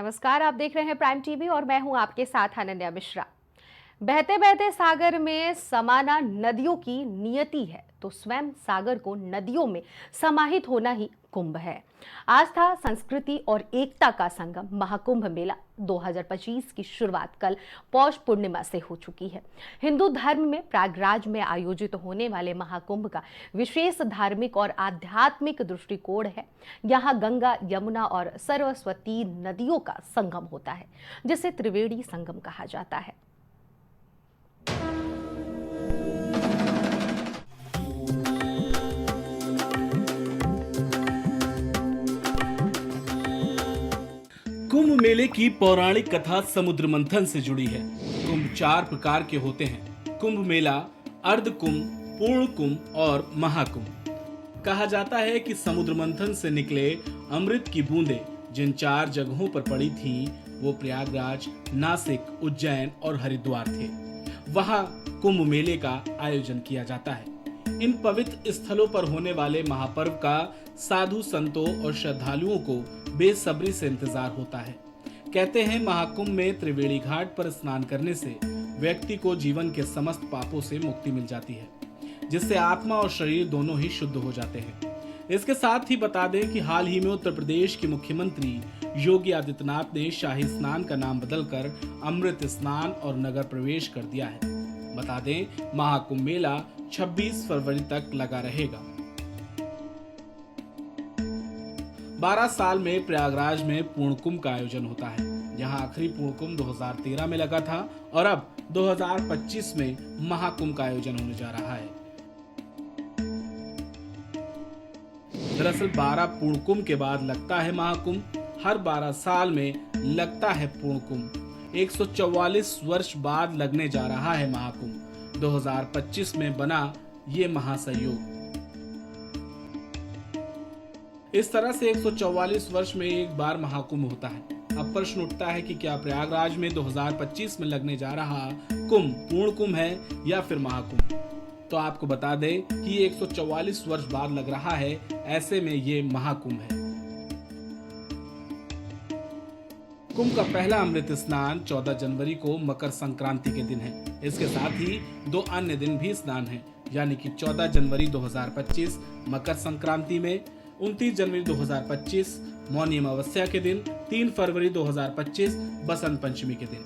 नमस्कार, आप देख रहे हैं प्राइम टीवी और मैं हूं आपके साथ अनन्या मिश्रा। बहते बहते सागर में समाना नदियों की नियति है, तो स्वयं सागर को नदियों में समाहित होना ही कुंभ है। आस्था, संस्कृति और एकता का संगम महाकुंभ मेला 2025 की शुरुआत कल पौष पूर्णिमा से हो चुकी है। हिंदू धर्म में प्रयागराज में आयोजित होने वाले महाकुंभ का विशेष धार्मिक और आध्यात्मिक दृष्टिकोण है। यहाँ गंगा, यमुना और सरस्वती नदियों का संगम होता है, जिसे त्रिवेणी संगम कहा जाता है। कुंभ मेले की पौराणिक कथा समुद्र मंथन से जुड़ी है। कुंभ 4 प्रकार के होते हैं: कुंभ मेला, अर्ध कुंभ, पूर्ण कुंभ और महाकुंभ। कहा जाता है कि समुद्र मंथन से निकले अमृत की बूंदें जिन 4 जगहों पर पड़ी थी, वो प्रयागराज, नासिक, उज्जैन और हरिद्वार थे। वहां कुंभ मेले का आयोजन किया जाता है। इन पवित्र स्थलों पर होने वाले महापर्व का साधु संतों और श्रद्धालुओं को बेसब्री से इंतजार होता है। कहते हैं महाकुंभ में त्रिवेणी घाट पर स्नान करने से व्यक्ति को जीवन के समस्त पापों से मुक्ति मिल जाती है, जिससे आत्मा और शरीर दोनों ही शुद्ध हो जाते हैं। इसके साथ ही बता दें कि हाल ही में उत्तर प्रदेश के मुख्यमंत्री योगी आदित्यनाथ ने शाही स्नान का नाम बदलकर अमृत स्नान और नगर प्रवेश कर दिया है। बता दें, महाकुंभ मेला 26 फरवरी तक लगा रहेगा। 12 साल में प्रयागराज में पूर्ण कुंभ का आयोजन होता है। यहाँ आखिरी पूर्ण कुंभ 2013 में लगा था और अब 2025 में महाकुंभ का आयोजन होने जा रहा है। दरअसल 12 पूर्ण कुंभ के बाद लगता है महाकुंभ। हर 12 साल में लगता है पूर्ण कुंभ। 144 वर्ष बाद लगने जा रहा है महाकुंभ। 2025 में बना ये महासंयोग। इस तरह से 144 वर्ष में एक बार महाकुंभ होता है। अब प्रश्न उठता है कि क्या प्रयागराज में 2025 में लगने जा रहा कुंभ पूर्ण कुंभ है या फिर महाकुंभ? तो आपको बता दें कि ये 144 वर्ष बाद लग रहा है, ऐसे में ये महाकुंभ है। कुंभ का पहला अमृत स्नान 14 जनवरी को मकर संक्रांति के दिन है। इसके साथ ही 2 अन्य दिन भी स्नान है, यानी कि 14 जनवरी 2025 मकर संक्रांति में, 29 जनवरी 2025 मौनी अमावस्या के दिन, 3 फरवरी 2025 बसंत पंचमी के दिन।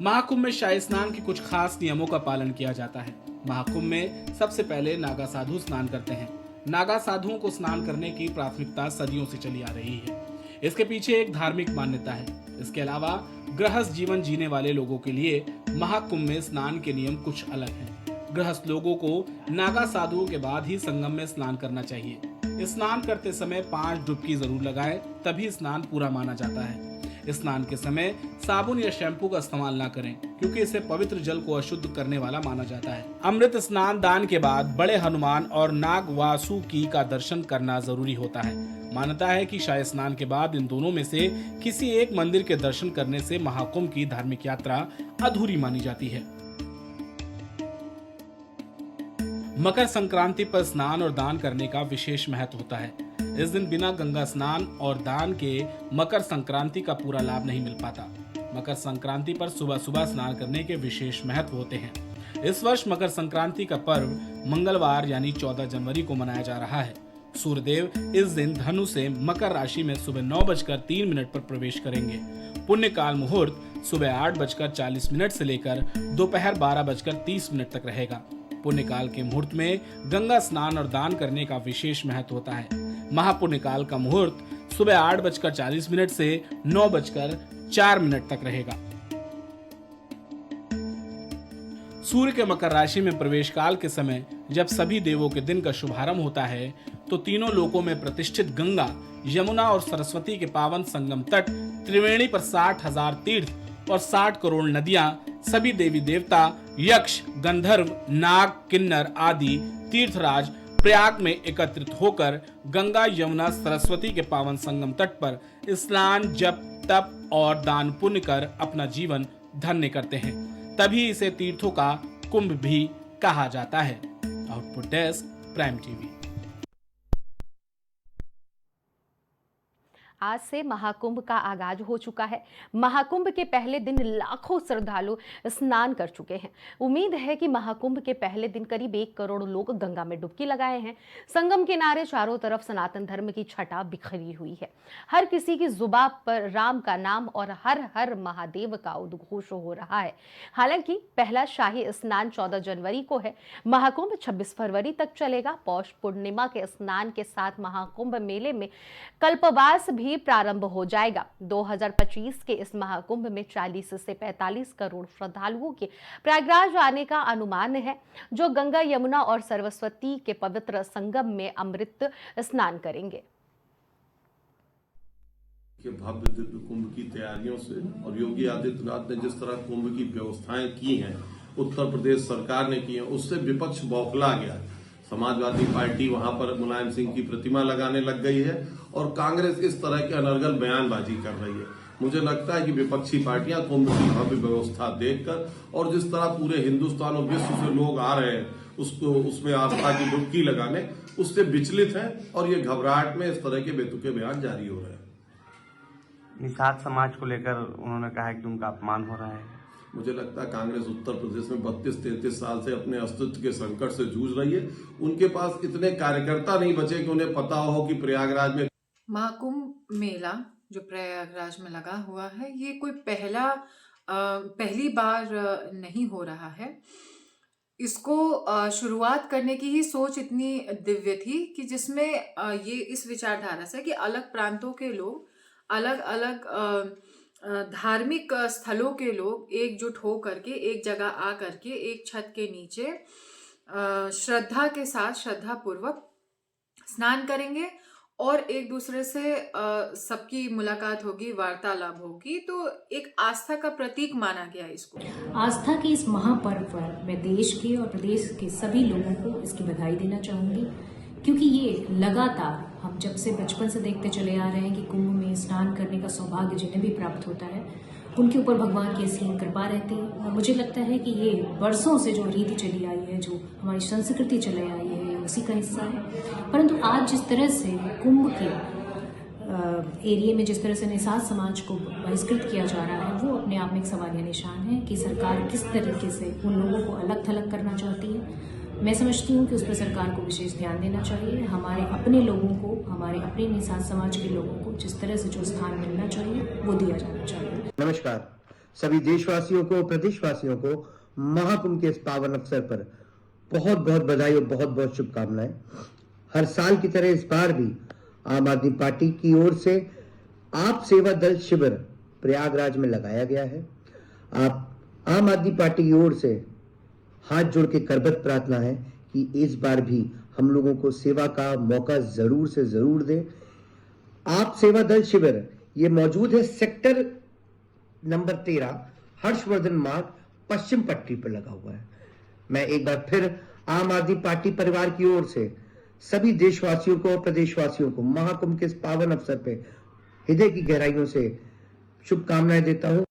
महाकुंभ में शाही स्नान के कुछ खास नियमों का पालन किया जाता है। महाकुंभ में सबसे पहले नागा साधु स्नान करते हैं। नागा साधुओं को स्नान करने की प्राथमिकता सदियों से चली आ रही है। इसके पीछे एक धार्मिक मान्यता है। इसके अलावा गृहस्थ जीवन जीने वाले लोगों के लिए महाकुंभ में स्नान के नियम कुछ अलग हैं। गृहस्थ लोगों को नागा साधुओं के बाद ही संगम में स्नान करना चाहिए। स्नान करते समय 5 डुबकी जरूर लगाएं, तभी स्नान पूरा माना जाता है। स्नान के समय साबुन या शैम्पू का इस्तेमाल ना करें, क्योंकि इसे पवित्र जल को अशुद्ध करने वाला माना जाता है। अमृत स्नान दान के बाद बड़े हनुमान और नाग वासुकी का दर्शन करना जरूरी होता है। मान्यता है कि शाही स्नान के बाद इन दोनों में से किसी एक मंदिर के दर्शन करने से महाकुंभ की धार्मिक यात्रा अधूरी मानी जाती है। मकर संक्रांति पर स्नान और दान करने का विशेष महत्व होता है। इस दिन बिना गंगा स्नान और दान के मकर संक्रांति का पूरा लाभ नहीं मिल पाता। मकर संक्रांति पर सुबह सुबह स्नान करने के विशेष महत्व होते हैं। इस वर्ष मकर संक्रांति का पर्व मंगलवार यानी 14 जनवरी को मनाया जा रहा है। सूर्यदेव इस दिन धनु से मकर राशि में सुबह 9:03 पर प्रवेश करेंगे। पुण्य काल मुहूर्त सुबह 8:40 से लेकर दोपहर 12:30 तक रहेगा। पुण्य काल के मुहूर्त में गंगा स्नान और दान करने का विशेष महत्व होता है। महापुण्य काल का मुहूर्त सुबह 8:40 से 9:04 तक रहेगा। सूर्य के मकर राशि में प्रवेश काल के समय जब सभी देवों के दिन का शुभारंभ होता है, तो तीनों लोकों में प्रतिष्ठित गंगा, यमुना और सरस्वती के पावन संगम तट त्रिवेणी पर 60,000 तीर्थ और 60 करोड़ नदियां, सभी देवी देवता, यक्ष, गंधर्व, नाग, किन्नर आदि तीर्थराज प्रयाग में एकत्रित होकर गंगा, यमुना, सरस्वती के पावन संगम तट पर स्नान, जप, तप और दान पुण्य कर अपना जीवन धन्य करते हैं। तभी इसे तीर्थों का कुंभ भी कहा जाता है। Output desk, prime TV. आज से महाकुंभ का आगाज हो चुका है। महाकुंभ के पहले दिन लाखों श्रद्धालु स्नान कर चुके हैं। उम्मीद है कि महाकुंभ के पहले दिन करीब 1 करोड़ लोग गंगा में डुबकी लगाए हैं। संगम किनारे चारों तरफ सनातन धर्म की छटा बिखरी हुई है। हर किसी की जुबान पर राम का नाम और हर हर महादेव का उद्घोष हो रहा है। हालांकि पहला शाही स्नान 14 जनवरी को है। महाकुंभ 26 फरवरी तक चलेगा। पौष पूर्णिमा के स्नान के साथ महाकुंभ मेले में कल्पवास भी प्रारंभ हो जाएगा। 2025 के इस महाकुंभ में 40 से 45 करोड़ श्रद्धालुओं के प्रयागराज आने का अनुमान है, जो गंगा, यमुना और सरस्वती के पवित्र संगम में अमृत स्नान करेंगे। के भव्य दिव्य कुंभ की तैयारियों से और योगी आदित्यनाथ ने जिस तरह कुंभ की व्यवस्थाएं की हैं, उत्तर प्रदेश सरकार ने की हैं, उससे विपक्ष बौखला गया। समाजवादी पार्टी वहां पर मुलायम सिंह की प्रतिमा लगाने लग गई है और कांग्रेस इस तरह की अनर्गल बयानबाजी कर रही है। मुझे लगता है कि विपक्षी पार्टियां कुंभ की भव्य व्यवस्था देखकर और जिस तरह पूरे हिंदुस्तान और विश्व से लोग आ रहे हैं उसमें आस्था की डुबकी लगाने, उससे विचलित हैं और ये घबराहट में इस तरह के बेतुके बयान जारी हो रहे हैं। निषाद समाज को लेकर उन्होंने कहा है कि उनका अपमान हो रहा है। मुझे लगता है कांग्रेस उत्तर प्रदेश में 32-33 साल से अपने अस्तित्व के संकट से जूझ रही है। उनके पास इतने कार्यकर्ता नहीं बचे कि उन्हें पता हो कि प्रयागराज में महाकुंभ मेला जो प्रयागराज में लगा हुआ है, ये कोई पहली बार नहीं हो रहा है। इसको शुरुआत करने की ही सोच इतनी दिव्य थी कि जिसमें ये इस विचारधारा से कि अलग प्रांतों के लोग, अलग अलग धार्मिक स्थलों के लोग एकजुट हो करके एक जगह आ करके एक छत के नीचे श्रद्धा के साथ, श्रद्धा पूर्वक स्नान करेंगे और एक दूसरे से सबकी मुलाकात होगी, वार्तालाप होगी। तो एक आस्था का प्रतीक माना गया इसको। आस्था के इस महापर्व पर मैं देश के और प्रदेश के सभी लोगों को इसकी बधाई देना चाहूंगी, क्योंकि ये लगातार हम जब से बचपन से देखते चले आ रहे हैं कि कुंभ में स्नान करने का सौभाग्य जिन्हें भी प्राप्त होता है, उनके ऊपर भगवान की असीम कृपा रहती है। और मुझे लगता है कि ये वर्षों से जो रीति चली आई है, जो हमारी संस्कृति चली आई है, ये उसी का हिस्सा है। परंतु आज जिस तरह से कुंभ के एरिया में जिस तरह से निषाद समाज को बहिष्कृत किया जा रहा है, वो अपने आप में एक सवालिया निशान है कि सरकार किस तरीके से उन लोगों को अलग थलग करना चाहती है। मैं समझती हूँ कि उस पर सरकार को विशेष ध्यान देना चाहिए। हमारे अपने लोगों को, हमारे अपने निषाद समाज के लोगों को जिस तरह से जो स्थान मिलना चाहिए वो दिया जाना चाहिए। नमस्कार सभी देशवासियों को, प्रदेशवासियों को महाकुंभ के इस पावन अवसर पर बहुत बहुत बधाई और बहुत बहुत शुभकामनाएं। हर साल की तरह इस बार भी आम आदमी पार्टी की ओर से आप सेवा दल शिविर प्रयागराज में लगाया गया है। आप आम आदमी पार्टी की ओर से हाथ जोड़ के करबद्ध प्रार्थना है कि इस बार भी हम लोगों को सेवा का मौका जरूर से जरूर दें। आप सेवा दल शिविर ये मौजूद है सेक्टर नंबर 13 हर्षवर्धन मार्ग पश्चिम पट्टी पर लगा हुआ है। मैं एक बार फिर आम आदमी पार्टी परिवार की ओर से सभी देशवासियों को, प्रदेशवासियों को महाकुंभ के इस पावन अवसर पे हृदय की गहराइयों से शुभकामनाएं देता हूं।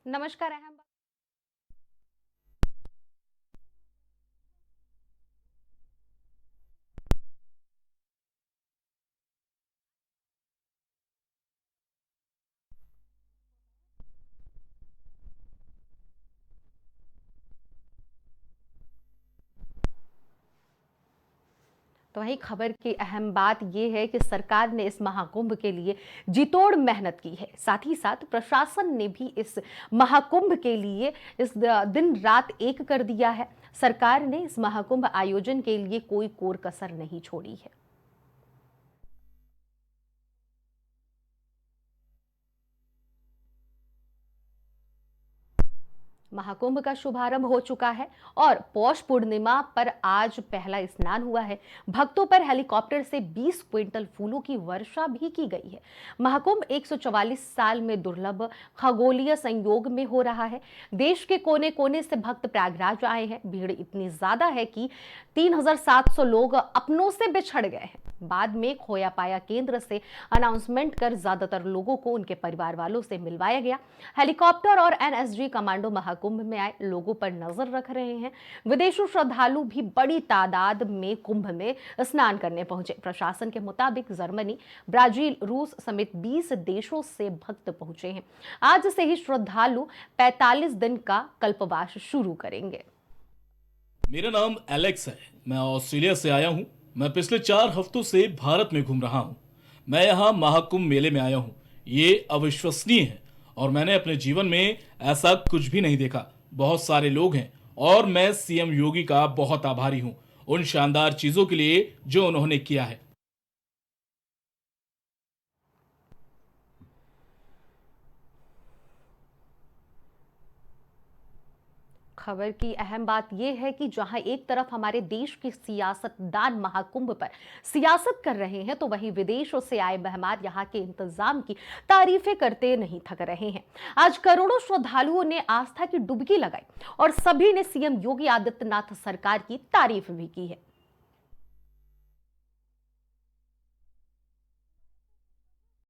नमस्कार। अहम तो वही खबर की अहम बात यह है कि सरकार ने इस महाकुंभ के लिए जीतोड़ मेहनत की है। साथ ही साथ प्रशासन ने भी इस महाकुंभ के लिए इस दिन रात एक कर दिया है। सरकार ने इस महाकुंभ आयोजन के लिए कोई कोर कसर नहीं छोड़ी है। महाकुंभ का शुभारंभ हो चुका है और पौष पूर्णिमा पर आज पहला स्नान हुआ है। भक्तों पर हेलीकॉप्टर से 20 क्विंटल फूलों की वर्षा भी की गई है। महाकुंभ 144 साल में दुर्लभ खगोलीय संयोग में हो रहा है। देश के कोने कोने से भक्त प्रयागराज आए हैं। भीड़ इतनी ज्यादा है कि 3700 लोग अपनों से बिछड़ गए हैं। बाद में खोया पाया केंद्र से अनाउंसमेंट कर ज्यादातर लोगों को उनके परिवार वालों से मिलवाया गया। हेलीकॉप्टर और एनएसजी कमांडो महाकुंभ में आए लोगों पर नजर रख रहे हैं। विदेशी श्रद्धालु भी बड़ी तादाद में कुंभ में स्नान करने पहुंचे। प्रशासन के मुताबिक जर्मनी, ब्राजील, रूस समेत 20 देशों से भक्त पहुंचे हैं। आज से ही श्रद्धालु 45 दिन का कल्पवास शुरू करेंगे। मेरा नाम एलेक्स है। मैं ऑस्ट्रेलिया से आया हूं। मैं पिछले 4 हफ्तों से भारत में घूम रहा हूं। मैं यहाँ महाकुंभ मेले में आया हूं। ये अविश्वसनीय है और मैंने अपने जीवन में ऐसा कुछ भी नहीं देखा। बहुत सारे लोग हैं और मैं सीएम योगी का बहुत आभारी हूं उन शानदार चीजों के लिए जो उन्होंने किया है। खबर की अहम बात यह है कि जहां एक तरफ हमारे देश के सियासतदान महाकुंभ पर सियासत कर रहे हैं, तो वहीं विदेशों से आए मेहमान यहां के इंतजाम की तारीफें करते नहीं थक रहे हैं। आज करोड़ों श्रद्धालुओं ने आस्था की डुबकी लगाई और सभी ने सीएम योगी आदित्यनाथ सरकार की तारीफ भी की है।